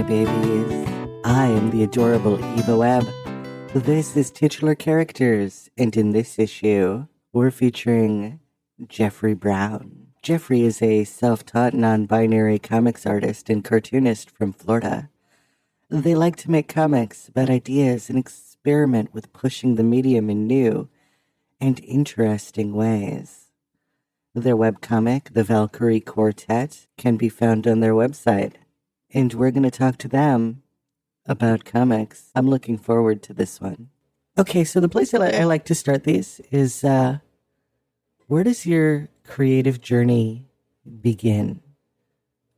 my babies. I am the adorable Eva Webb. This is Titular Characters, and in this issue, we're featuring Jeffrey Brown. Jeffrey is a self-taught non-binary comics artist and cartoonist from Florida. They like to make comics about ideas and experiment with pushing the medium in new and interesting ways. Their webcomic, The Valkyrie Quartet, can be found on their website. And we're going to talk to them about comics. I'm looking forward to this one. Okay, so the place I like to start these is where does your creative journey begin?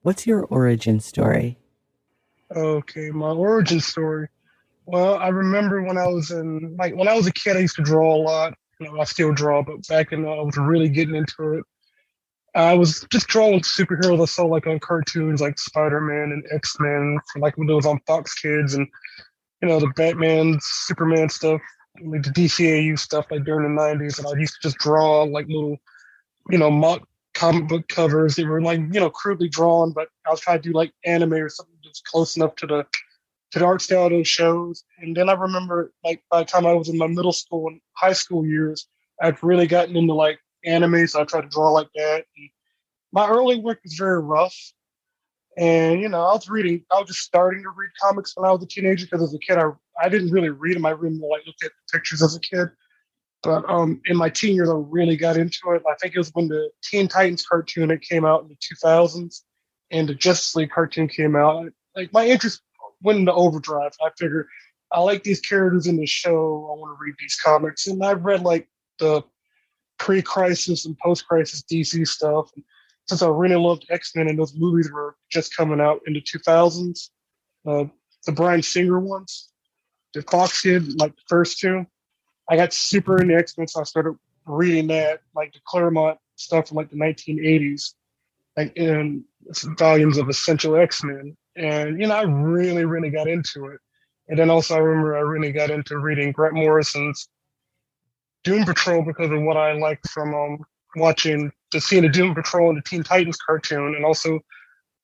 What's your origin story? Okay, my origin story. Well, I remember when I was when I was a kid, I used to draw a lot. I still draw, but back then I was really getting into it. I was just drawing superheroes I saw like on cartoons like Spider-Man and X-Men, like when it was on Fox Kids and, the Batman, Superman stuff, like the DCAU stuff like during the 90s. And I used to just draw like little, mock comic book covers. They were like, crudely drawn, but I was trying to do like anime or something that's close enough to the art style of those shows. And then I remember like by the time I was in my middle school and high school years, I'd really gotten into like anime, so I tried to draw like that. And my early work was very rough. And, I was just starting to read comics when I was a teenager because as a kid, I didn't really read them. I really like looked at the pictures as a kid. But in my teen years, I really got into it. I think it was when the Teen Titans cartoon that came out in the 2000s and the Justice League cartoon came out. Like my interest went into overdrive. I figured I like these characters in the show. I want to read these comics. And I've read like the pre-crisis and post-crisis DC stuff. And since I really loved X-Men and those movies were just coming out in the 2000s, the Bryan Singer ones, the Fox did, like the first two, I got super into X-Men, so I started reading that, like the Claremont stuff from like the 1980s, like in volumes of Essential X-Men. And, I really, really got into it. And then also I remember I really got into reading Grant Morrison's Doom Patrol because of what I liked from seeing the Doom Patrol and the Teen Titans cartoon. And also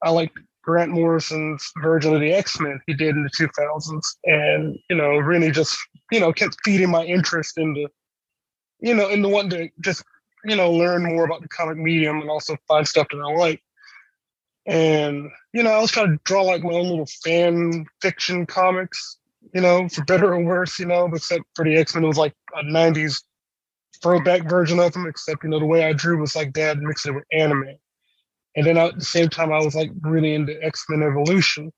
I liked Grant Morrison's version of the X-Men he did in the 2000s. And, really just, kept feeding my interest into wanting to just, learn more about the comic medium and also find stuff that I like. And, I was trying to draw like my own little fan fiction comics, for better or worse, except for the X-Men, it was like a 90s throwback version of them, except, the way I drew was like Dad mixed it with anime. And then at the same time, I was like really into X-Men Evolution,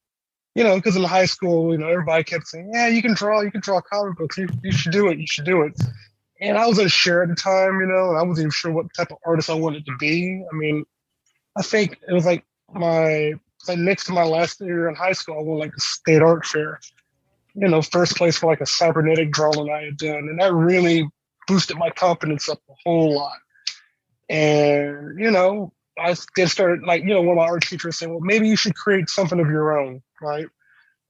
because in high school, everybody kept saying, yeah, you can draw comic books. You should do it. You should do it. And I was unsure at the time, and I wasn't even sure what type of artist I wanted to be. I mean, I think it was like next to my last year in high school, I won like the state art fair, first place for like a cybernetic drawing I had done. And that really boosted my confidence up a whole lot. And, I then started like, one of my art teachers saying, well, maybe you should create something of your own, right?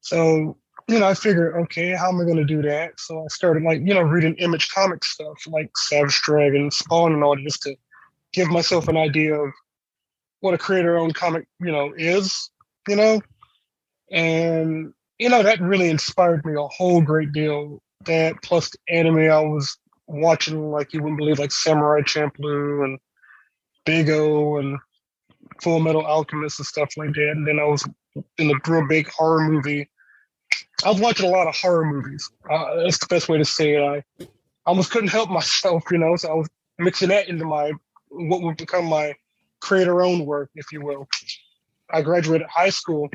So, I figured, okay, how am I going to do that? So I started like, reading Image comic stuff like Savage Dragon, Spawn and all that, just to give myself an idea of what a creator-owned comic, is, and, that really inspired me a whole great deal. That plus the anime I was watching, like you wouldn't believe, like Samurai Champloo and Big O and Full Metal Alchemist and stuff like that. And then I was in the real big horror movie. I was watching a lot of horror movies. That's the best way to say it. I almost couldn't help myself, so I was mixing that into what would become my creator-owned work, if you will. I graduated high school.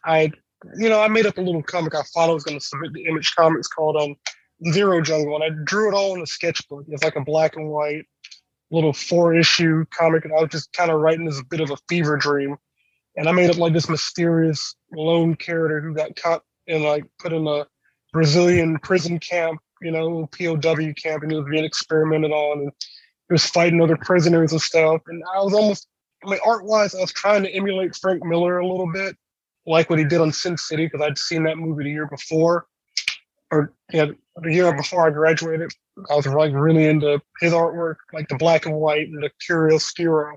I made up a little comic I thought I was going to submit to Image Comics called Zero Jungle, and I drew it all in a sketchbook. It's like a black and white little 4-issue comic, and I was just kind of writing as a bit of a fever dream. And I made up like this mysterious lone character who got caught and like put in a Brazilian prison camp, POW camp, and he was being experimented on, and he was fighting other prisoners and stuff. And I was almost, art-wise, I was trying to emulate Frank Miller a little bit, like what he did on Sin City, because I'd seen that movie the year before, or the year before I graduated. I was like really into his artwork, like the black and white and the chiaroscuro.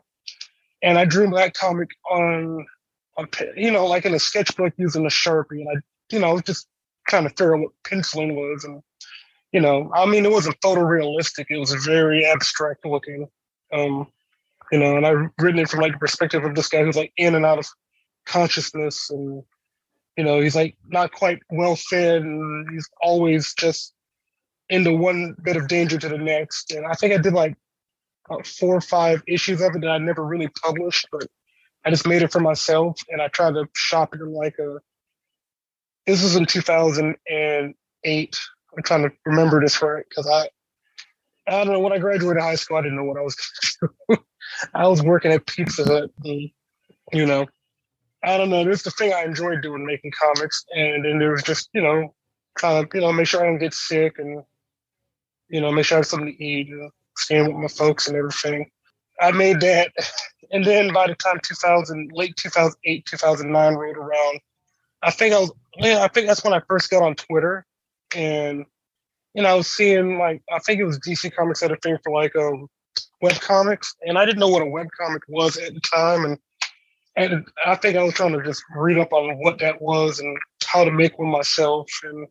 And I drew that comic on like in a sketchbook using a Sharpie, and just trying to figure out what penciling was, and I mean, it wasn't photorealistic; it was very abstract looking. Um, and I've written it from like the perspective of this guy who's like in and out of consciousness, and he's like not quite well fed, and he's always just into one bit of danger to the next. And I think I did like 4 or 5 issues of it that I never really published, but I just made it for myself, and I tried to shop it in like a. This was in 2008. I'm trying to remember this right because I don't know, when I graduated high school, I didn't know what I was going to do. I was working at Pizza Hut, and, you know, I don't know. There's the thing I enjoyed doing, making comics, and then there was just, trying to, make sure I don't get sick, and make sure I have something to eat, staying with my folks and everything. I made that, and then by the time late 2008, 2009 rolled around, I think that's when I first got on Twitter, and I was seeing like I think it was DC Comics had a thing for like webcomics, and I didn't know what a webcomic was at the time, and I think I was trying to just read up on what that was and how to make one myself, and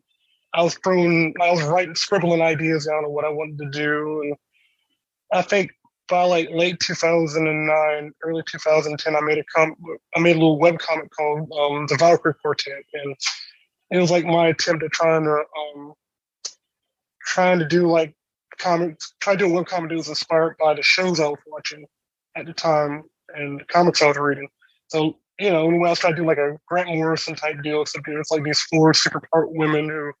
I was writing, scribbling ideas down of what I wanted to do, and I think by like late 2009, early 2010, I made a little web comic called the Valkyrie Quartet, and it was like my attempt at trying to do like comics, try to do a web comic that was inspired by the shows I was watching at the time and the comics I was reading. So, when I was trying to do like a Grant Morrison type deal, except it's like these 4 superpower women who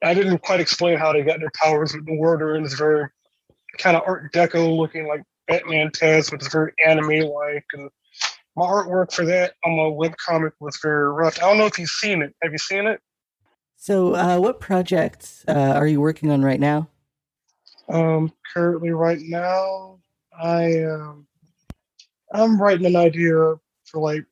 I didn't quite explain how they got their powers, but the world they're in is very kind of Art Deco looking, like Batman Taz, but it's very anime like. And my artwork for that on my web comic was very rough. I don't know if you've seen it. Have you seen it? So, what projects are you working on right now? Currently, right now, I'm writing an idea for like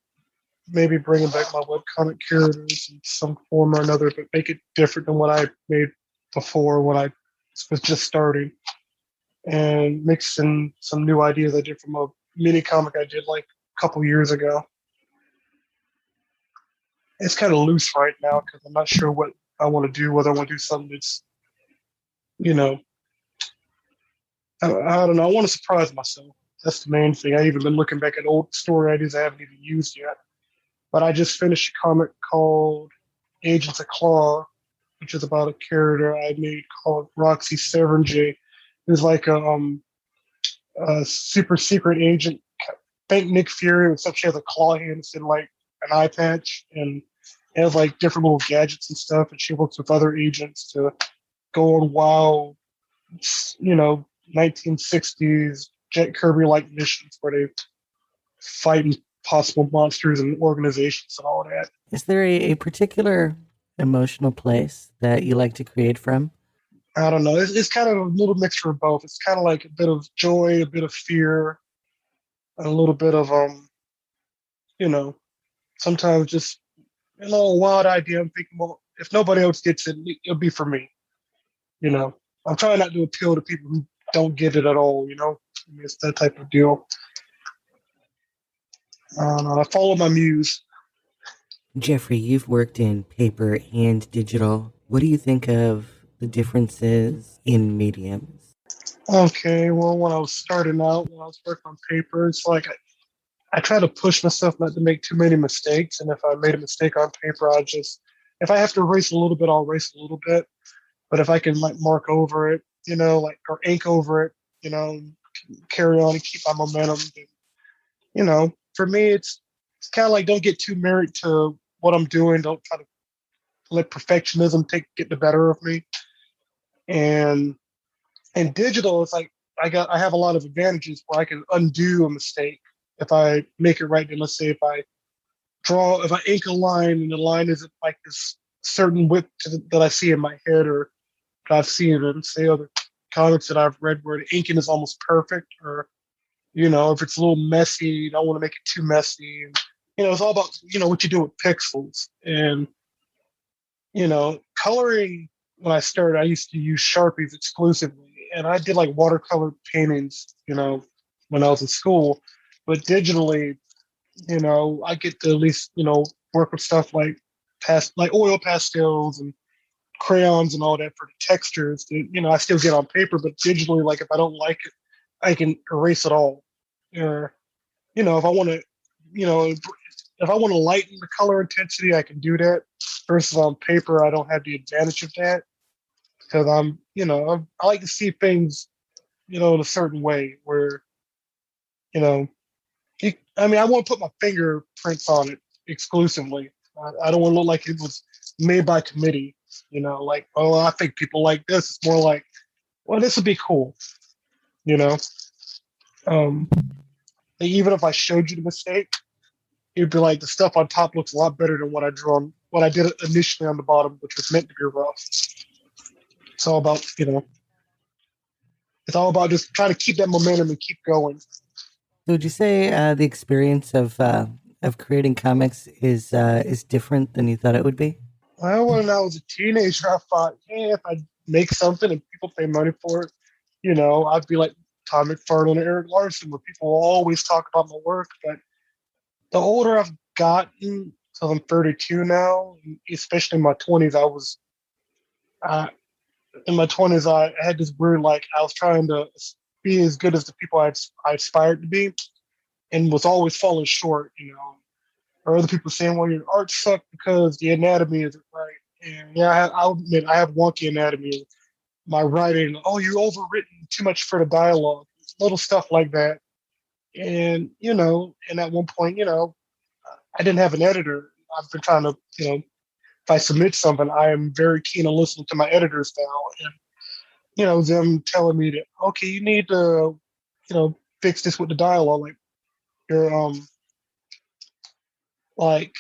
maybe bringing back my webcomic characters in some form or another, but make it different than what I made before when I was just starting, and mix in some new ideas I did from a mini comic I did like a couple years ago. It's kind of loose right now because I'm not sure what I want to do, whether I want to do something that's, you know, I don't know. I want to surprise myself. That's the main thing. I even been looking back at old story ideas I haven't even used yet. But I just finished a comic called Agents of Claw, which is about a character I made called Roxy Severinjay. Who's like a super secret agent. Think Nick Fury, except she has a claw hand instead of like an eye patch, and has like different little gadgets and stuff. And she works with other agents to go on wild, 1960s Jack Kirby like missions where they fight possible monsters and organizations and all that. Is there a particular emotional place that you like to create from? I don't know. It's kind of a little mixture of both. It's kind of like a bit of joy, a bit of fear, a little bit of you know, sometimes just a wild idea. I'm thinking, well, if nobody else gets it, it'll be for me. You know, I'm trying not to appeal to people who don't get it at all. I mean, it's that type of deal. I follow my muse. Jeffrey, you've worked in paper and digital. What do you think of the differences in mediums? Okay, well, when I was starting out, when I was working on paper, it's like I try to push myself not to make too many mistakes. And if I made a mistake on paper, if I have to erase a little bit, I'll erase a little bit. But if I can like mark over it, like or ink over it, carry on and keep my momentum. For me, it's kind of like don't get too married to what I'm doing. Don't try to let perfectionism get the better of me. And digital, it's like I have a lot of advantages where I can undo a mistake if I make it right. Then let's say if I ink a line and the line isn't like this certain width that I see in my head or that I've seen in say other comics that I've read where the inking is almost perfect, or if it's a little messy, you don't want to make it too messy. And, it's all about what you do with pixels and coloring. When I started, I used to use Sharpies exclusively, and I did like watercolor paintings, when I was in school. But digitally, I get to at least, work with stuff like like oil pastels and crayons and all that for the textures that, I still get on paper, but digitally, like if I don't like it, I can erase it all. Or, if I want to, you know, if I want to lighten the color intensity, I can do that. Versus on paper, I don't have the advantage of that because I like to see things, in a certain way where, you know, I want to put my fingerprints on it exclusively. I don't want to look like it was made by committee. Like, oh, I think people like this. It's more like, well, this would be cool. You know, um, even if I showed you the mistake, it'd be like the stuff on top looks a lot better than what I drew on what I did initially on the bottom, which was meant to be rough. It's all about, it's all about just trying to keep that momentum and keep going. So would you say the experience of creating comics is different than you thought it would be? Well, when I was a teenager, I thought, hey, if I make something and people pay money for it, I'd be like Tom McFarlane and Eric Larson, where people always talk about my work. But the older I've gotten, so I'm 32 now, especially in my 20s, uh, in my 20s, I had this weird, like, I was trying to be as good as the people I aspired to be and was always falling short, or other people saying, well, your art sucked because the anatomy isn't right. And yeah, I'll admit I have wonky anatomy. My writing, oh, you overwritten too much for the dialogue, little stuff like that. And at one point, I didn't have an editor. I've been trying to, if I submit something, I am very keen on listening to my editors now. And, them telling me that, okay, you need to, fix this with the dialogue. Your, um, like,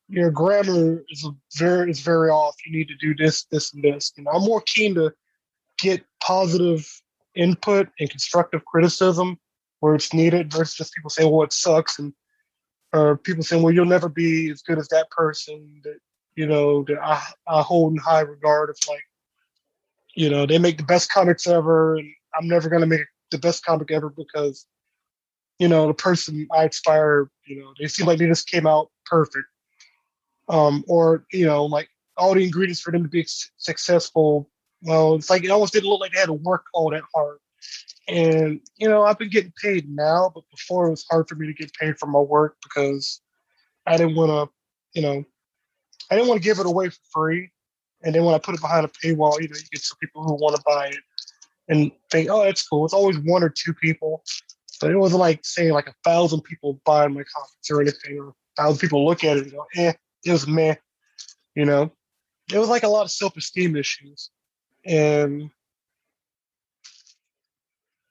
your grammar is very off. You need to do this, this, and this. I'm more keen to get positive input and constructive criticism where it's needed versus just people saying, "Well, it sucks," and or people saying, "Well, you'll never be as good as that person that I hold in high regard." It's like they make the best comics ever, and I'm never gonna make the best comic ever because the person I inspire, they seem like they just came out perfect. Or like all the ingredients for them to be successful. Well, it's like it almost didn't look like they had to work all that hard. And I've been getting paid now, but before it was hard for me to get paid for my work because I didn't want to, I didn't want to give it away for free. And then when I put it behind a paywall, you get some people who want to buy it and think, oh, that's cool. It's always one or two people, but it wasn't like saying like 1,000 people buying my comics or anything, or 1,000 people look at it and go, it was meh. You know, it was like a lot of self-esteem issues. And as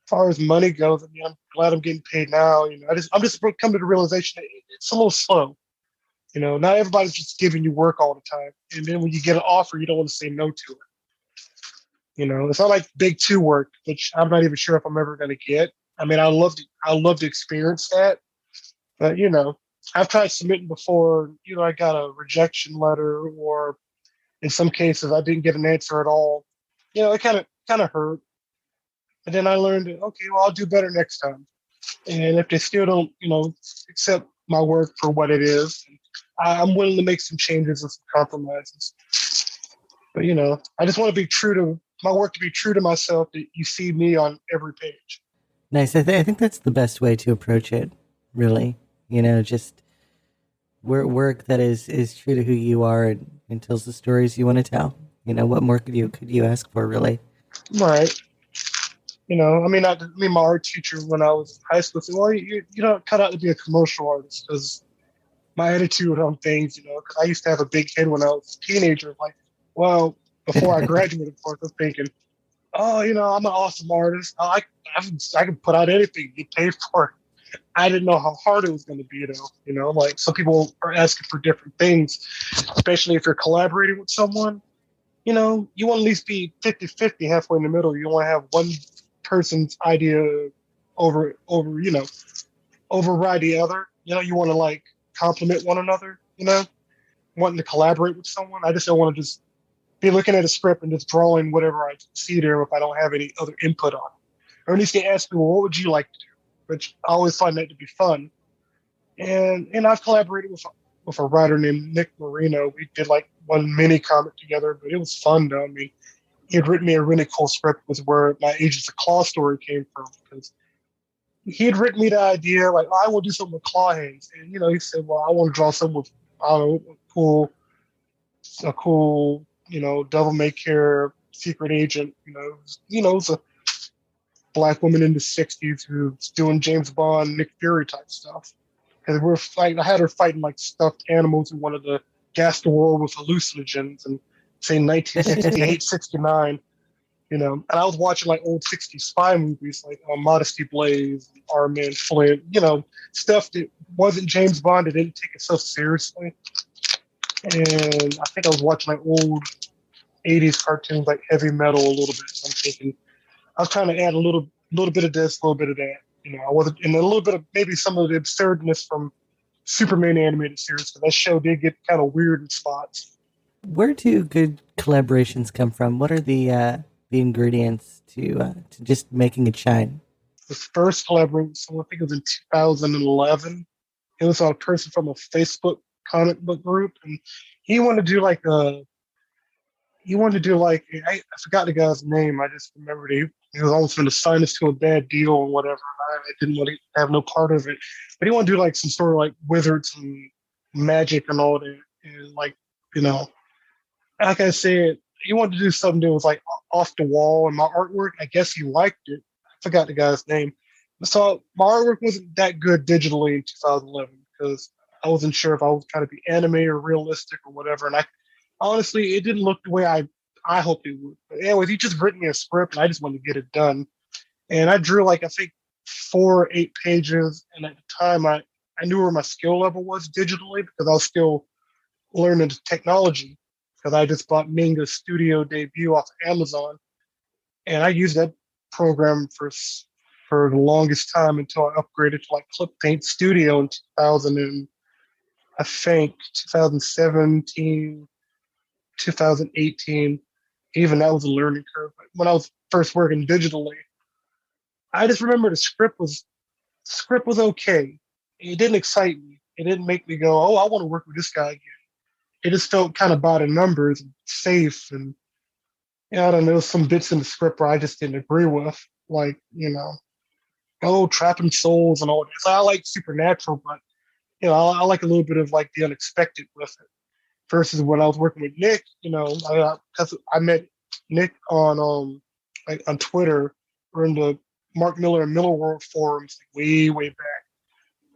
far as money goes, I mean, I'm glad I'm getting paid now. I'm just come to the realization that it's a little slow. Not everybody's just giving you work all the time. And then when you get an offer, you don't want to say no to it. It's not like big two work, which I'm not even sure if I'm ever going to get. I mean, I love to experience that, but I've tried submitting before. I got a rejection letter, or in some cases, I didn't get an answer at all. It kind of hurt. And then I learned that, okay, well, I'll do better next time. And if they still don't, accept my work for what it is, I'm willing to make some changes and some compromises. But I just want to be true to my work, to be true to myself. That you see me on every page. Nice. I think that's the best way to approach it. Really, just work that is true to who you are and tells the stories you want to tell. What more could you ask for, really? Right. My art teacher when I was in high school said, "Well, you don't cut out to be a commercial artist," because my attitude on things, because I used to have a big head when I was a teenager. Like, well, before I graduated, of course, I'm thinking, oh, I'm an awesome artist. I can put out anything, get paid for it. I didn't know how hard it was going to be, though. Like some people are asking for different things, especially if you're collaborating with someone. You want to at least be 50-50, halfway in the middle. You don't want to have one person's idea over, override the other. You want to like complement one another, wanting to collaborate with someone. I just don't want to just be looking at a script and just drawing whatever I see there if I don't have any other input on it. Or at least they ask me, well, what would you like to do? Which I always find that to be fun. And I've collaborated with a writer named Nick Marino. We did like one mini comic together, but it was fun though. I mean, he had written me a really cool script with where my Agents of Claw story came from because he had written me the idea like, oh, I will do something with claw hands, and he said, well, I want to draw something with I don't know, a cool, devil may care secret agent. It's a black woman in the '60s who's doing James Bond, Nick Fury type stuff. And we're fighting. I had her fighting like stuffed animals who wanted to gas the world with hallucinogens and say 1968, 69. And I was watching like old '60s spy movies like Modesty Blaze, Our Man Flint, stuff that wasn't James Bond. That didn't take itself seriously. And I think I was watching like old '80s cartoons like Heavy Metal a little bit. So I'm thinking I was trying to add a little bit of this, a little bit of that. I wasn't, and a little bit of maybe some of the absurdness from Superman animated series, because that show did get kind of weird in spots. Where do good collaborations come from? What are the ingredients to just making it shine? The first collaboration, so I think it was in 2011. It was a person from a Facebook comic book group, and he wanted to do like a he wanted to do like I forgot the guy's name. I just remembered he was almost going to sign us to a bad deal or whatever. I didn't want to have no part of it, but he wanted to do like some sort of like wizards and magic and all that, and like you know, like I said, he wanted to do something that was like off the wall. And my artwork, I guess he liked it. I forgot the guy's name. So my artwork wasn't that good digitally in 2011 because I wasn't sure if I was trying to be anime or realistic or whatever. And I honestly, it didn't look the way I hoped it would. But anyways, he just written me a script, and I just wanted to get it done. And I drew like I think 4 or 8 pages. And at the time, I knew where my skill level was digitally because I was still learning the technology. Because I just bought Manga Studio Debut off of Amazon, and I used that program for the longest time until I upgraded to like Clip Paint Studio in 2000 and I think 2017, 2018. Even that was a learning curve. But when I was first working digitally, I just remember the script was okay. It didn't excite me. It didn't make me go, "Oh, I want to work with this guy again." It just felt kind of by the numbers, and safe, and I don't know, some bits in the script where I just didn't agree with, like oh, trapping souls and all that. So I like supernatural, but I like a little bit of like the unexpected with it. Versus when I was working with Nick, because I met Nick on like on Twitter or in the Mark Miller and Miller World forums like, way back.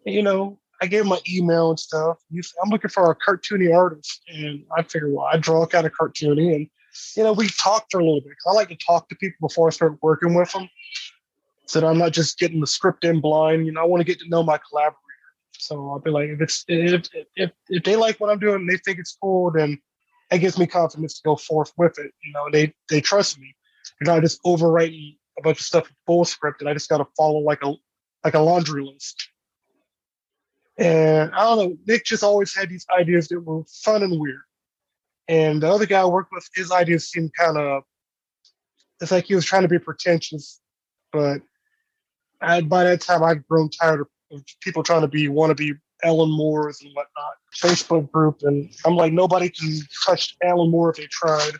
And, I gave him my email and stuff. He said, I'm looking for a cartoony artist, and I figured, well, I draw kind of cartoony, and we talked for a little bit. 'Cause I like to talk to people before I start working with them, so that I'm not just getting the script in blind. I want to get to know my collaborator. So I'll be like, if they like what I'm doing and they think it's cool, then it gives me confidence to go forth with it. They trust me. They're not just overwriting a bunch of stuff in full script, and I just got to follow like a laundry list. And I don't know, Nick just always had these ideas that were fun and weird. And the other guy I worked with, his ideas seemed kind of, it's like he was trying to be pretentious, but by that time I'd grown tired of people trying to want to be Alan Moore's and whatnot. Facebook group, and I'm like, nobody can touch Alan Moore if they tried.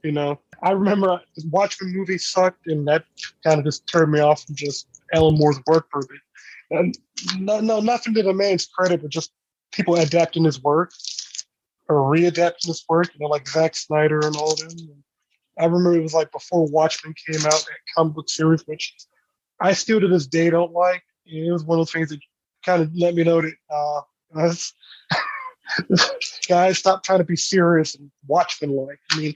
I remember the Watchmen movie sucked, and that kind of just turned me off from just Alan Moore's work for me. And no, nothing to the man's credit, but just people adapting his work or readapting his work, like Zack Snyder and all them. And I remember it was like before Watchmen came out, that comic book series, which I still to this day don't like. It was one of those things that kind of let me know that guys, stop trying to be serious and Watchmen like. I mean,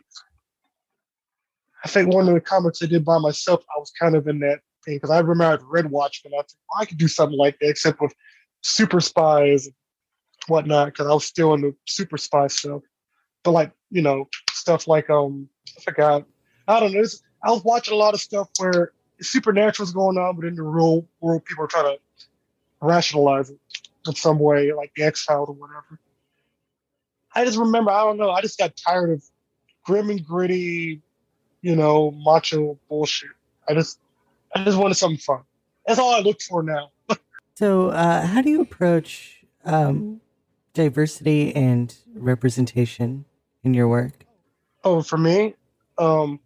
I think one of the comics I did by myself, I was kind of in that thing because I remember I'd read Watchmen. I thought, well, I could do something like that, except with super spies and whatnot, because I was still in the super spy stuff. But like, stuff like I forgot. I don't know. I was watching a lot of stuff where supernatural's going on, but in the real world, people are trying to rationalize it in some way, like the X Files or whatever. I just remember, I don't know. I just got tired of grim and gritty, macho bullshit. I just wanted something fun. That's all I look for now. So, how do you approach um, diversity and representation in your work? Oh, for me, um,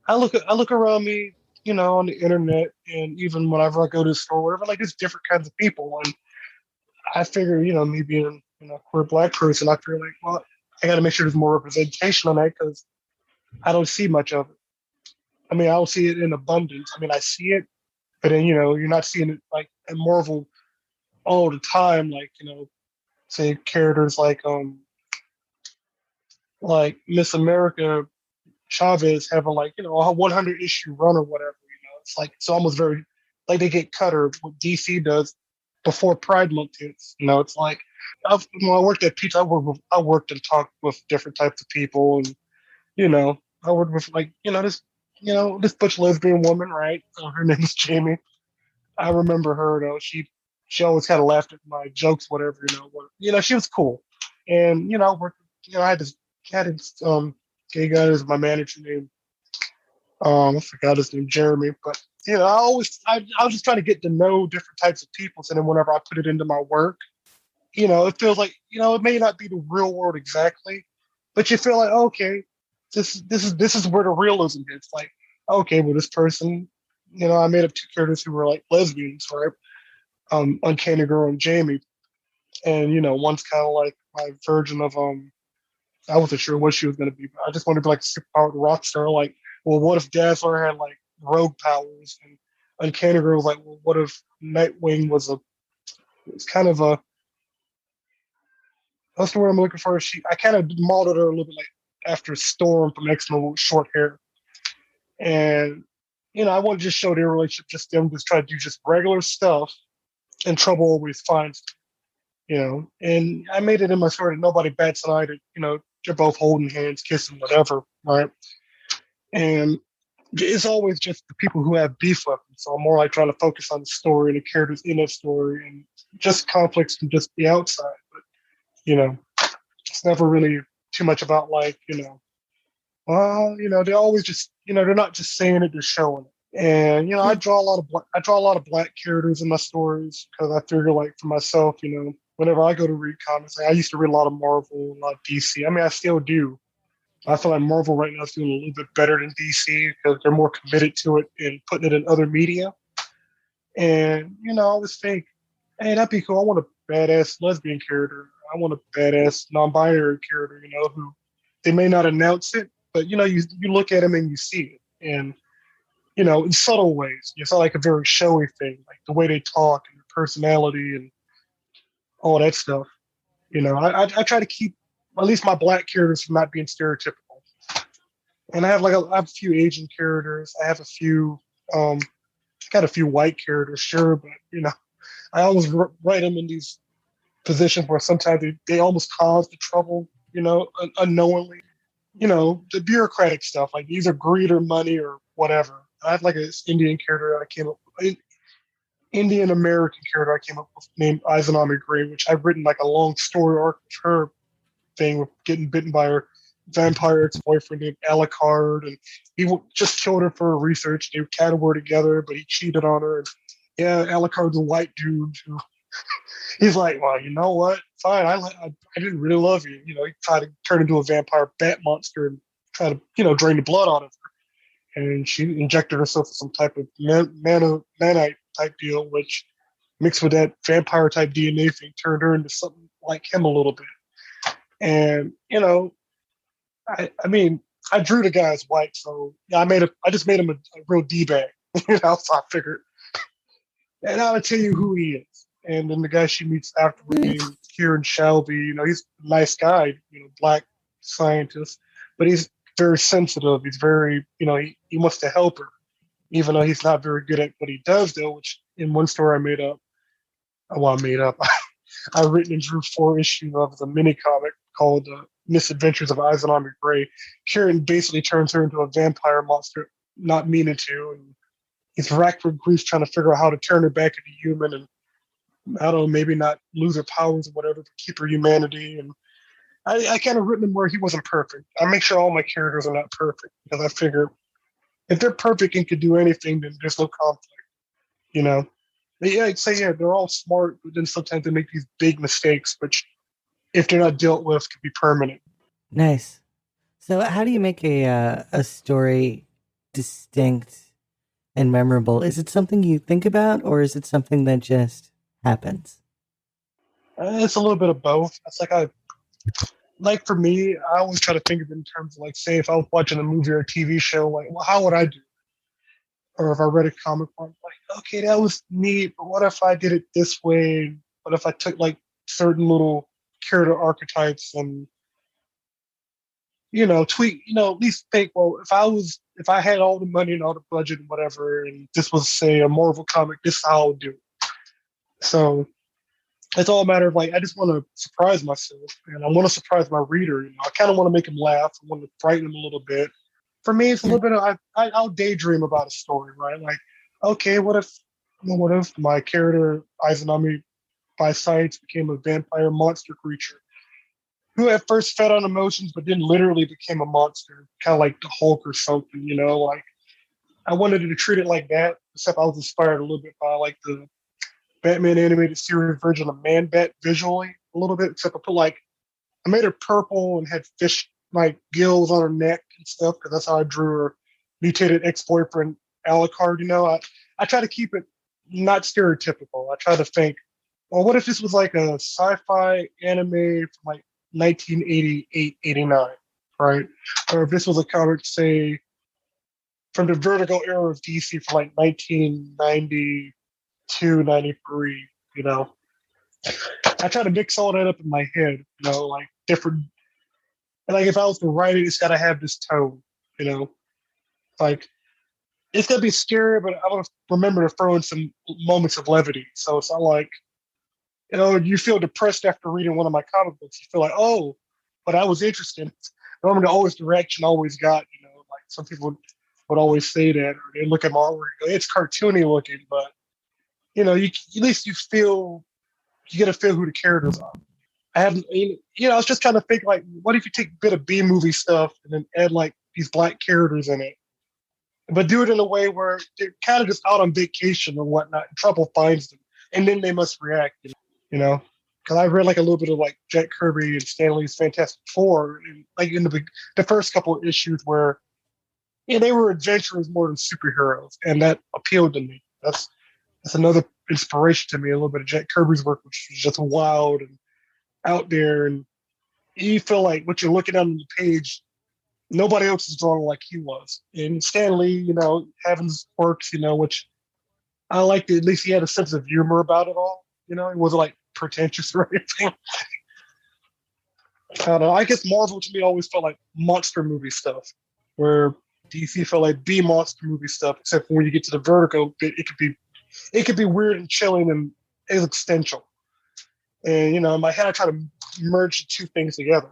I look around me, on the internet, and even whenever I go to the store, whatever, like there's different kinds of people, and I figure, me being a queer black person, I feel like, well, I got to make sure there's more representation on that because I don't see much of it. I mean, I don't see it in abundance. I mean, I see it, but then you're not seeing it like in Marvel all the time. Like say characters like Miss America Chavez having like a 100 issue run or whatever. It's like it's almost very like they get cut or what DC does before Pride Month hits. It's like when I worked at Pizza, I worked and talked with different types of people, and I worked with like this butch lesbian woman, right? Her name is Jamie. I remember her though. She always kind of laughed at my jokes, whatever. She was cool, and I had this gay guy as my manager named I forgot his name, Jeremy. But I was just trying to get to know different types of people. So then whenever I put it into my work, it feels like it may not be the real world exactly, but you feel like okay, this is where the realism hits. Like okay, well this person, I made up two characters who were like lesbians, right? Uncanny Girl and Jamie, and one's kind of like my version of I wasn't sure what she was going to be, but I just wanted to be like a superpowered rock star. Like, well, what if Dazzler had like rogue powers? And Uncanny Girl was like, well, what if Nightwing was kind of a, that's the word I'm looking for. I kind of modeled her a little bit like after Storm from X-Men with short hair. And, I want to just show their relationship, just them just try to do just regular stuff and trouble always finds and I made it in my story that nobody bats an eye that, they're both holding hands, kissing, whatever, right? And it's always just the people who have beef with them. So I'm more like trying to focus on the story and the characters in that story and just conflicts from just the outside. But, it's never really too much about like, well, they're always just, they're not just saying it, they're showing it. And I draw a lot of black characters in my stories because I figure like for myself, whenever I go to read comics, like, I used to read a lot of Marvel, a lot of DC. I mean, I still do. I feel like Marvel right now is doing a little bit better than DC because they're more committed to it and putting it in other media. And I always think, hey, that'd be cool. I want a badass lesbian character. I want a badass non-binary character. Who they may not announce it, but you look at them and you see it. And in subtle ways. It's not like a very showy thing, like the way they talk and their personality and all that stuff. I try to keep at least my black characters from not being stereotypical. And I have a few Asian characters. I have a few, got a few white characters, sure, but I always write them in these positions where sometimes they almost cause the trouble, unknowingly. The bureaucratic stuff, like either greed or money or whatever. I have like this Indian character I came up with, Indian American character I came up with named Izanami Gray, which I've written like a long story arc with her thing with getting bitten by her vampire ex-boyfriend named Alucard, and he just killed her for research. They kind of were together, but he cheated on her. And yeah, Alucard's a white dude who he's like, well, you know what? Fine, I didn't really love you. He tried to turn into a vampire bat monster and try to drain the blood out of her. And she injected herself with some type of nanite type deal, which mixed with that vampire type DNA thing turned her into something like him a little bit. And I mean, I drew the guy as white, so yeah, I just made him a real d bag. So I figured, and I'll tell you who he is. And then the guy she meets afterward named Kieran Shelby, he's a nice guy, black scientist, but he's very sensitive. He's very, he wants to help her, even though he's not very good at what he does, though, which in one story I made up, well, I made up, I written and drew 4 issues of the mini comic called Misadventures of Izanami Gray. Kieran basically turns her into a vampire monster, not meaning to, and he's racked with grief trying to figure out how to turn her back into human and I don't know, maybe not lose her powers or whatever, but keep her humanity. And I kind of written him where he wasn't perfect. I make sure all my characters are not perfect because I figure if they're perfect and could do anything, then there's no conflict, you know? Yeah, I'd say yeah, they're all smart, but then sometimes they make these big mistakes, which if they're not dealt with, could be permanent. Nice. So, how do you make a story distinct and memorable? Is it something you think about, or is it something that just happens? It's a little bit of both. It's like for me, I always try to think of it in terms of like, say, if I was watching a movie or a TV show, like, well, how would I do? Or if I read a comic book, like, okay, that was neat, but what if I did it this way? What if I took like certain little character archetypes and tweak, at least think, well, if I had all the money and all the budget and whatever, and this was say a Marvel comic, this is how I would do it. So it's all a matter of like, I just want to surprise myself and I want to surprise my reader. I kind of want to make him laugh. I want to frighten him a little bit. For me, it's a little bit of I'll daydream about a story, right? Like, okay, what if my character Izanami by science became a vampire monster creature who at first fed on emotions, but then literally became a monster, kind of like the Hulk or something, Like I wanted to treat it like that, except I was inspired a little bit by like the Batman animated series version of Man Bat visually a little bit, except I made her purple and had fish like gills on her neck and stuff because that's how I drew her mutated ex-boyfriend Alucard. I try to keep it not stereotypical. I try to think, well, what if this was like a sci-fi anime from like 1988, 89, right? Or if this was a comic, say, from the Vertigo era of DC from like 1992, 93, you know? I try to mix all that up in my head, like different. Like if I was to write it, it's got to have this tone, you know? Like it's gonna be scary, but I want to remember to throw in some moments of levity. So it's not like you feel depressed after reading one of my comic books. You feel like, oh, but I was interested. Normally, always direction always got, like some people would always say that, or they look at my artwork, it's cartoony looking, but at least you get to feel who the characters are. I haven't, I was just trying to think like, what if you take a bit of B movie stuff and then add like these black characters in it, but do it in a way where they're kind of just out on vacation or whatnot, and trouble finds them, and then they must react, you know. Because I read like a little bit of like Jack Kirby and Stan Lee's Fantastic Four, and like in the first couple of issues where they were adventurers more than superheroes, and that appealed to me. That's another inspiration to me. A little bit of Jack Kirby's work, which was just wild and out there, and you feel like what you're looking at on the page, nobody else is drawing like he was. And Stan Lee, having his quirks, which I liked. At least he had a sense of humor about it all. It wasn't like pretentious or anything. I don't know. I guess Marvel to me always felt like monster movie stuff, where DC felt like B monster movie stuff. Except for when you get to the Vertigo, it could be weird and chilling and existential. And in my head, I try to merge the two things together.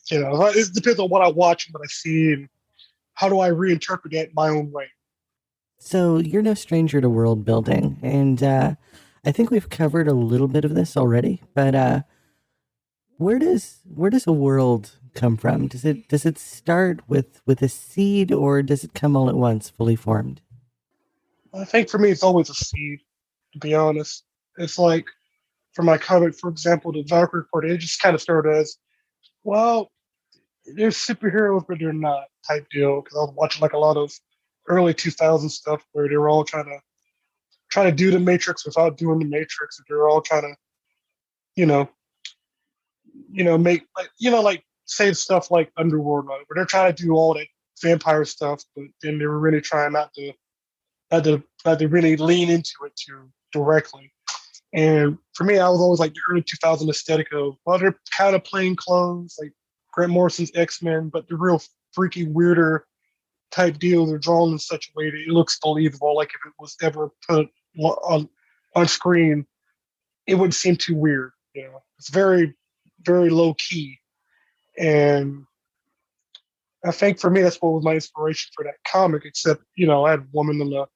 It depends on what I watch and what I see, and how do I reinterpret that my own way. So, you're no stranger to world building, and I think we've covered a little bit of this already. But where does a world come from? Does it start with a seed, or does it come all at once, fully formed? I think for me, it's always a seed. To be honest, it's like for my comic, for example, the Valkyrie Report. It just kind of started as, well, they're superheroes, but they're not type deal. Because I was watching like a lot of early 2000s stuff where they were all trying to do the Matrix without doing the Matrix. And they're all trying to, you know, make like say stuff like Underworld, where they're trying to do all that vampire stuff, but then they were really trying not to really lean into it too directly. And for me, I was always like the early 2000 aesthetic of, well, they're kind of plain clothes, like Grant Morrison's X-Men, but the real freaky, weirder type deals are drawn in such a way that it looks believable. Like if it was ever put on screen, it wouldn't seem too weird. It's very, very low key. And I think for me, that's what was my inspiration for that comic. Except, I had a woman in the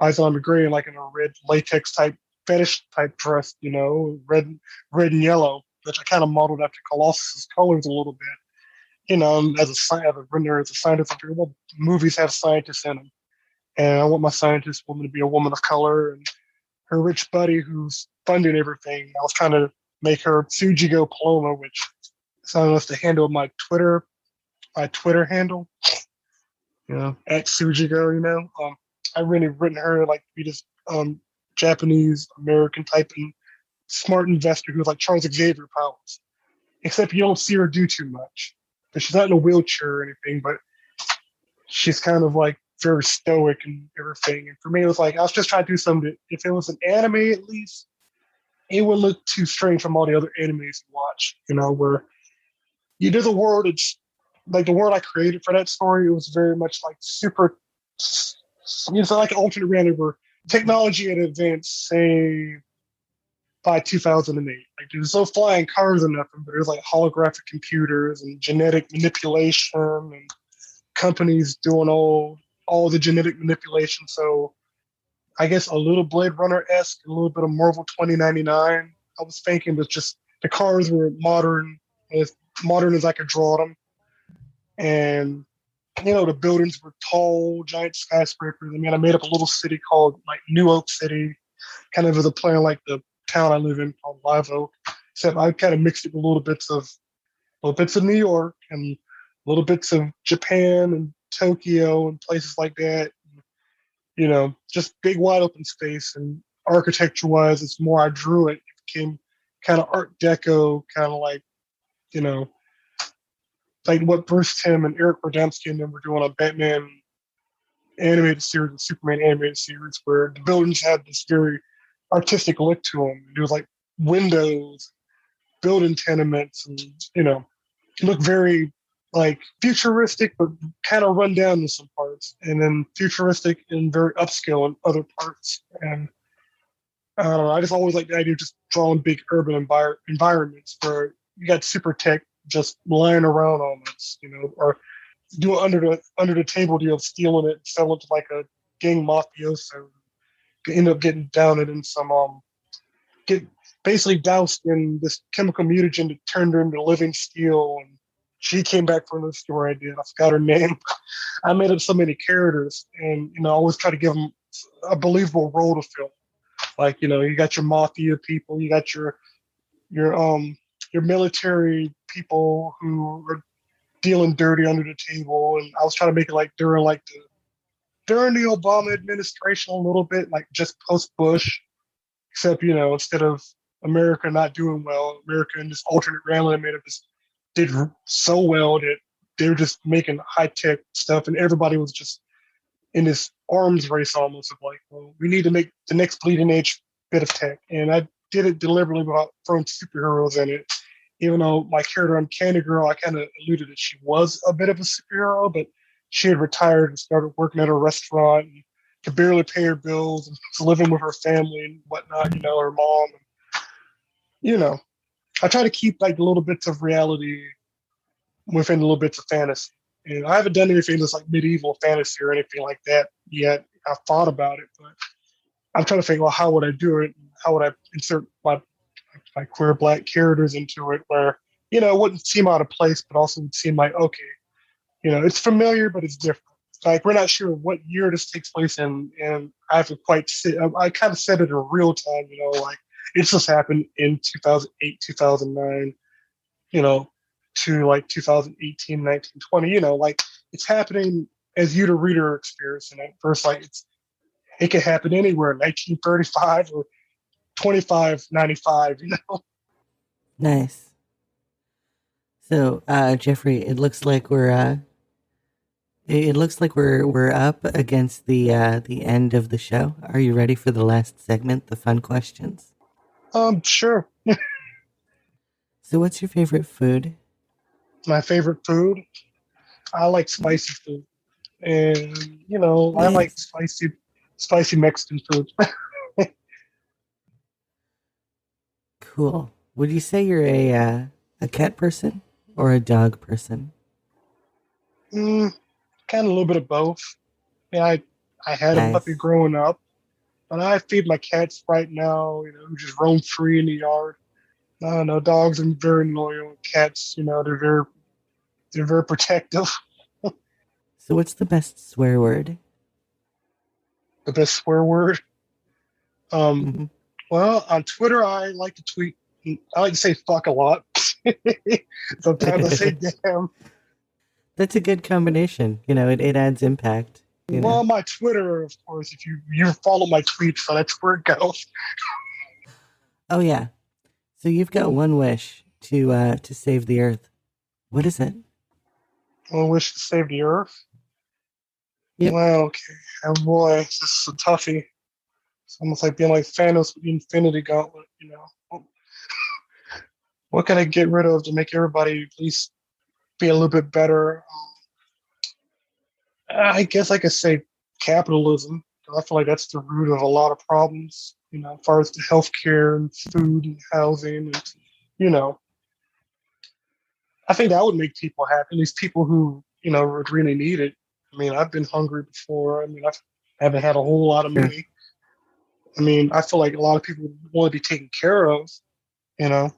eyes on the gray, like in a red latex type fetish type dress, red and yellow, which I kind of modeled after Colossus's colors a little bit. And as a render, as a scientist, I figured, well, movies have scientists in them, and I want my scientist woman to be a woman of color, and her rich buddy who's funding everything. I was trying to make her Tsujigo Paloma, which sounds the handle of my Twitter handle, at Tsujigo. I really written her like to be this Japanese American type and smart investor who's like Charles Xavier powers, except you don't see her do too much. But she's not in a wheelchair or anything, but she's kind of like very stoic and everything. And for me, it was like I was just trying to do something. If it was an anime, at least it would look too strange from all the other animes you watch. Where you do the world. It's like the world I created for that story. It was very much like super. It's like an alternate reality where technology had advanced, say, by 2008. Like there's no flying cars or nothing, but there's like holographic computers and genetic manipulation and companies doing all the genetic manipulation. So I guess a little Blade Runner esque, a little bit of Marvel 2099. I was thinking, but just the cars were modern, as modern as I could draw them, and the buildings were tall, giant skyscrapers. I mean, I made up a little city called like New Oak City, kind of as a plan like the town I live in called Live Oak. Except I kind of mixed it with little bits of New York and little bits of Japan and Tokyo and places like that. Just big wide open space. And architecture wise, it's more I drew it. It became kind of Art Deco, kind of you know, like what Bruce Timm and Eric Radomski and them were doing on Batman animated series and Superman animated series, where the buildings had this very artistic look to them. There was like windows, building tenements, and it looked very like futuristic, but kind of run down in some parts, and then futuristic and very upscale in other parts. And I don't know, I just always like the idea of just drawing big urban environments where you got super tech just lying around almost, or do it under the table deal of stealing it, selling it to like a gang mafioso, end up getting down it in some get basically doused in this chemical mutagen that turned her into living steel. And she came back from the story I did. I forgot her name. I made up so many characters, and I always try to give them a believable role to fill. Like you got your mafia people, you got your military people who are dealing dirty under the table, and I was trying to make it like during the Obama administration a little bit, like just post Bush, except instead of America not doing well, America in this alternate reality made of this did so well that they were just making high tech stuff, and everybody was just in this arms race almost of like, well, we need to make the next bleeding edge bit of tech, and I did it deliberately without throwing superheroes in it. Even though my character on Candy Girl, I kind of alluded that she was a bit of a superhero, but she had retired and started working at a restaurant and could barely pay her bills and was living with her family and whatnot, her mom. I try to keep like little bits of reality within little bits of fantasy. And I haven't done anything that's like medieval fantasy or anything like that yet. I've thought about it, but I'm trying to think, well, how would I do it? How would I insert my queer black characters into it where, it wouldn't seem out of place, but also would seem like, okay, it's familiar, but it's different. Like, we're not sure what year this takes place in, and I haven't quite I kind of said it in real time, like it just happened in 2008, 2009, to like 2018, 19, 20, like it's happening as you, the reader, are experiencing it. First, like it could happen anywhere, 1935 or 2595, Nice. So, Jeffrey, it looks like we're up against the end of the show. Are you ready for the last segment, the fun questions? Sure. So, what's your favorite food? My favorite food, I like spicy food, and I like Nice. spicy Mexican food. Cool. Would you say you're a cat person or a dog person? mm, Kind of a little bit of both. Yeah, I had a puppy Nice. growing up, but I feed my cats right now. Who just roam free in the yard. I don't know. Dogs are very loyal. Cats, they're very protective. So, what's the best swear word? The best swear word, Um, Hmm. well, on Twitter, I like to tweet. I like to say fuck a lot. Sometimes I say damn. That's a good combination. It adds impact. Well, my Twitter, of course, if you follow my tweets, so that's where it goes. Oh yeah. So you've got one wish to save the earth. What is it? I wish to save the earth. Yep. Well, okay. Oh boy, this is a toughie. It's almost like being like Thanos with the Infinity Gauntlet. What can I get rid of to make everybody at least be a little bit better? I guess I could say capitalism. I feel like that's the root of a lot of problems. As far as the healthcare and food and housing, and you know, I think that would make people happy. At least people who would really need it. I mean, I've been hungry before. I mean, I haven't had a whole lot of Sure. money. I mean, I feel like a lot of people want to be taken care of. You know,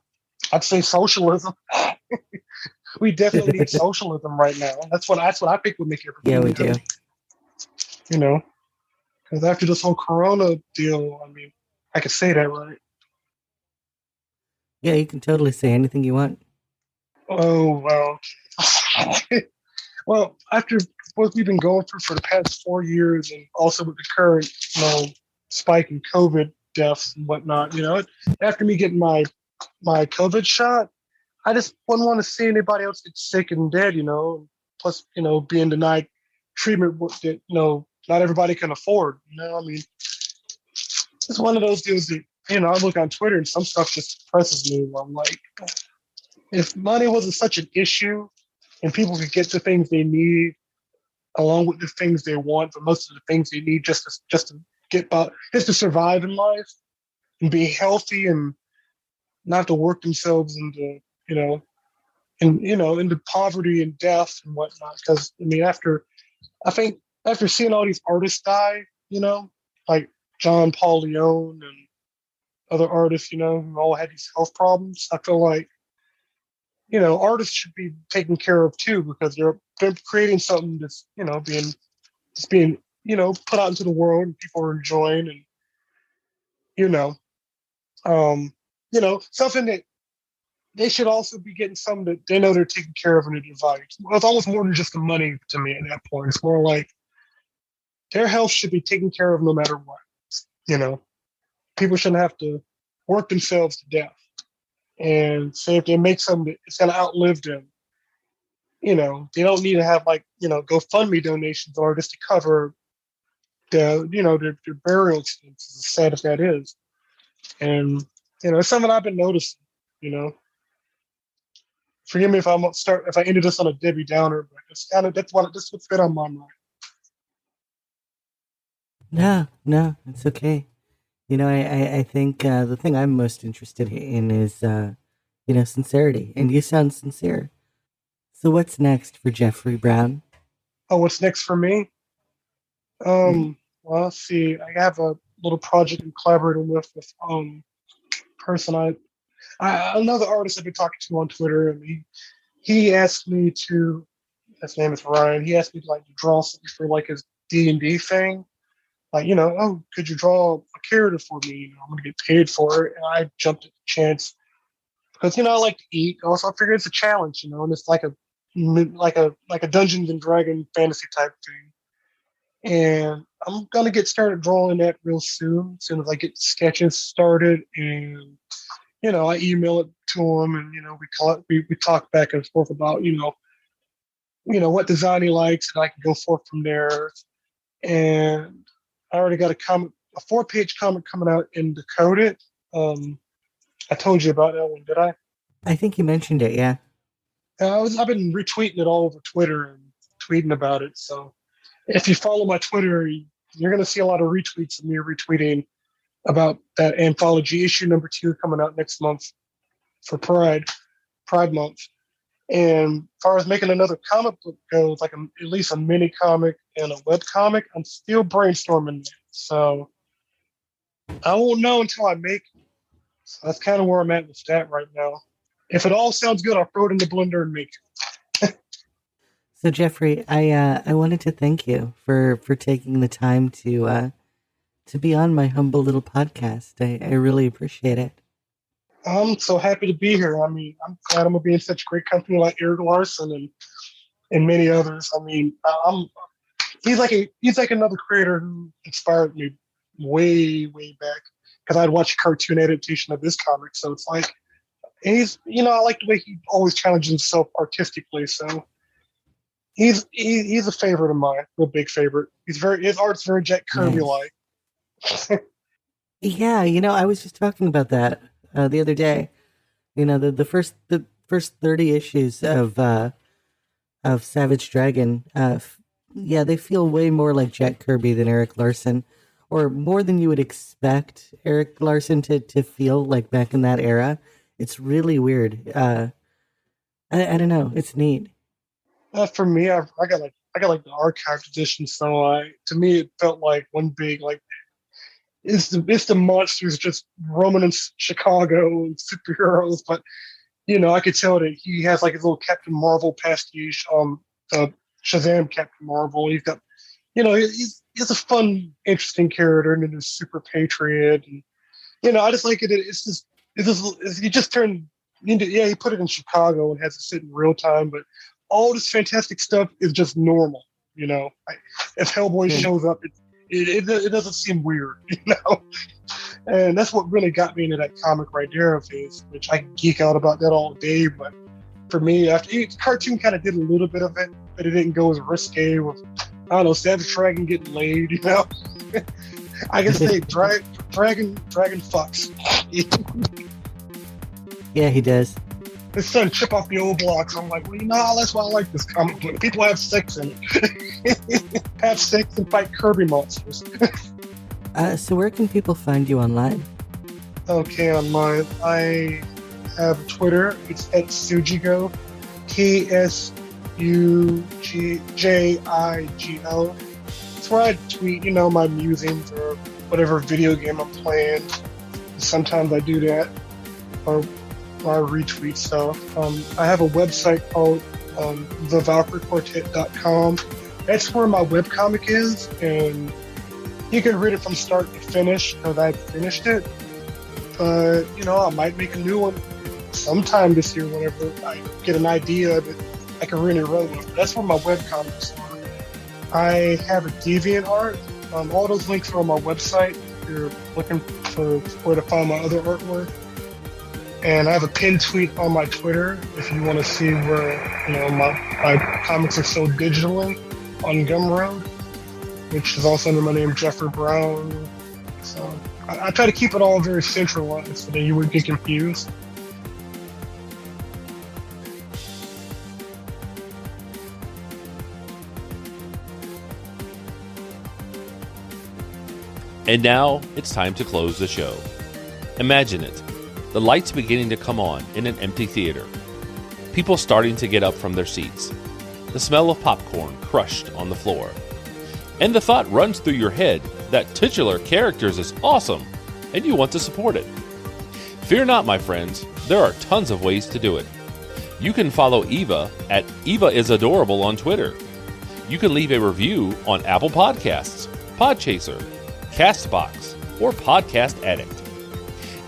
I'd say socialism. We definitely need socialism right now. That's what I think would make Yeah, we everybody do. happy. You know, because after this whole Corona deal, I mean, I could say that, right? Yeah, you can totally say anything you want. Oh well. Well, after what we've been going through for the past 4 years, and also with the current, spike in COVID deaths and whatnot, after me getting my COVID shot, I just wouldn't want to see anybody else get sick and dead, Plus, being denied treatment that, not everybody can afford. I mean, it's one of those deals that, I look on Twitter and some stuff just depresses me. Where I'm like, if money wasn't such an issue and people could get the things they need along with the things they want, but most of the things they need just to get by, just to survive in life and be healthy and not have to work themselves into, you know, into poverty and death and whatnot. Because I mean, I think after seeing all these artists die, like John Paul Leone and other artists, who all had these health problems, I feel like artists should be taken care of too because they're creating something that's being put out into the world and people are enjoying and you know um something that they should also be getting something that they know they're taken care of in a device. Well, it's almost more than just the money to me at that point. It's more like their health should be taken care of no matter what. You know, people shouldn't have to work themselves to death. And say if they make something that's going to outlive them, they don't need to have like, GoFundMe donations or just to cover their burial expenses, as sad as that is. And, it's something I've been noticing, you know. Forgive me if I ended this on a Debbie Downer, but that's what's been on my mind. No, no, it's okay. I think the thing I'm most interested in is, sincerity. And you sound sincere. So what's next for Jeffrey Brown? Oh, what's next for me? Mhm. Well, let's see. I have a little project I'm collaborating with person another artist I've been talking to on Twitter, and he asked me to. His name is Ryan. He asked me to like to draw something for like his D&D thing. Like, oh, could you draw a character for me? I'm gonna get paid for it, and I jumped at the chance because I like to eat. Also, I figure it's a challenge, and it's like a Dungeons and Dragon fantasy type thing. And I'm gonna get started drawing that real soon. As soon as I get sketches started, and I email it to him, and we talk back and forth about what design he likes, and I can go forth from there. And I already got a 4-page comic coming out in Decoded. Um, I told you about that one, did I? I think you mentioned it, yeah. I've been retweeting it all over Twitter and tweeting about it. So if you follow my Twitter, you're going to see a lot of retweets of me retweeting about that anthology issue number 2 coming out next month for Pride Month. And as far as making another comic book goes, like at least a mini comic and a web comic, I'm still brainstorming that. So I won't know until I make it. So that's kind of where I'm at with that right now. If it all sounds good, I'll throw it in the blender and make it. So Jeffrey, I wanted to thank you for taking the time to be on my humble little podcast. I really appreciate it. I'm so happy to be here. I mean, I'm glad I'm gonna be in such great company like Eric Larson and many others. I mean, he's like another creator who inspired me way back because I'd watch a cartoon adaptation of this comic. So it's like, and I like the way he always challenges himself artistically. So he's a favorite of mine, real big favorite. His art's very Jack Kirby like. Nice. Yeah, I was just talking about that the other day. The first 30 issues of Savage Dragon, they feel way more like Jack Kirby than Eric Larson, or more than you would expect Eric Larson to feel like back in that era. It's really weird. I don't know. It's neat. For me, I got like the archived edition, so to me it felt like one big like it's the monsters just roaming in Chicago and superheroes, but I could tell that he has like his little Captain Marvel pastiche, Shazam Captain Marvel. He's got, he's a fun, interesting character, and he's a super patriot, and I just like it. He just turned into he put it in Chicago and has it sit in real time, but all this fantastic stuff is just normal. If Hellboy shows up, it doesn't seem weird, and that's what really got me into that comic right there of his, which I can geek out about that all day. But for me, cartoon kind of did a little bit of it, but it didn't go as risque with, I don't know, Savage Dragon getting laid, I can say Dragon fucks. Yeah, he does. His son chip off the old blocks. I'm like, well, that's why I like this comic book. People have sex in it. Have sex and fight Kirby monsters. So where can people find you online? Okay, online. I have Twitter. It's at Sujigo. KSUJIGO. It's where I tweet, my musings or whatever video game I'm playing. Sometimes I do that. Or I retweet stuff. I have a website called thevalkyriequartet.com. That's where my webcomic is, and you can read it from start to finish because I've finished it. But, I might make a new one sometime this year whenever I get an idea that I can really run with. That's where my webcomics are. I have a DeviantArt. All those links are on my website if you're looking for where to find my other artwork. And I have a pinned tweet on my Twitter if you want to see where, my comics are sold digitally on Gumroad, which is also under my name, Jeffrey Brown. So I try to keep it all very centralized so that you wouldn't get confused. And now it's time to close the show. Imagine it. The lights beginning to come on in an empty theater. People starting to get up from their seats. The smell of popcorn crushed on the floor. And the thought runs through your head that Titular Characters is awesome, and you want to support it. Fear not, my friends, there are tons of ways to do it. You can follow Eva at EvaIsAdorable on Twitter. You can leave a review on Apple Podcasts, Podchaser, Castbox, or Podcast Addict.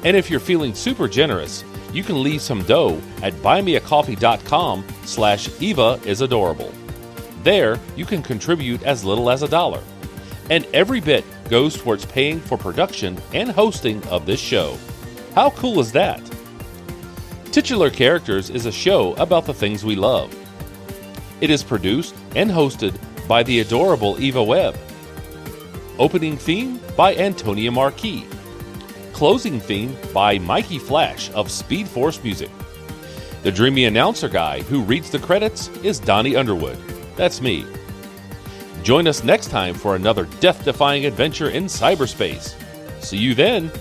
And if you're feeling super generous, you can leave some dough at buymeacoffee.com/EvaIsAdorable. There, you can contribute as little as $1. And every bit goes towards paying for production and hosting of this show. How cool is that? Titular Characters is a show about the things we love. It is produced and hosted by the adorable Eva Webb. Opening theme by Antonia Marquis. Closing theme by Mikey Flash of Speed Force Music. The dreamy announcer guy who reads the credits is Donnie Underwood. That's me. Join us next time for another death-defying adventure in cyberspace. See you then!